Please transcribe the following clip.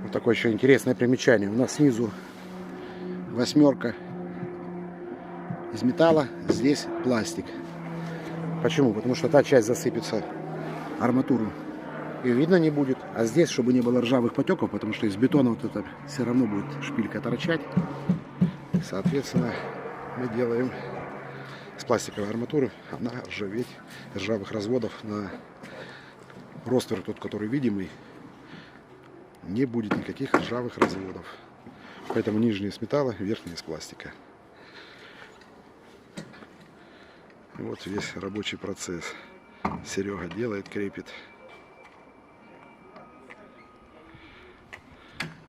Вот такое еще интересное примечание. У нас снизу восьмерка из металла, здесь пластик. Почему? Потому что та часть засыпется, арматуру ее видно не будет. А здесь, чтобы не было ржавых потеков, потому что из бетона вот это все равно будет шпилька торчать. Соответственно, мы делаем с пластиковой арматуры, она ржаветь, ржавых разводов на ростверк, тот, который видимый, не будет никаких ржавых разводов. Поэтому нижние из металла, верхние из пластика. И вот весь рабочий процесс. Серега делает, крепит.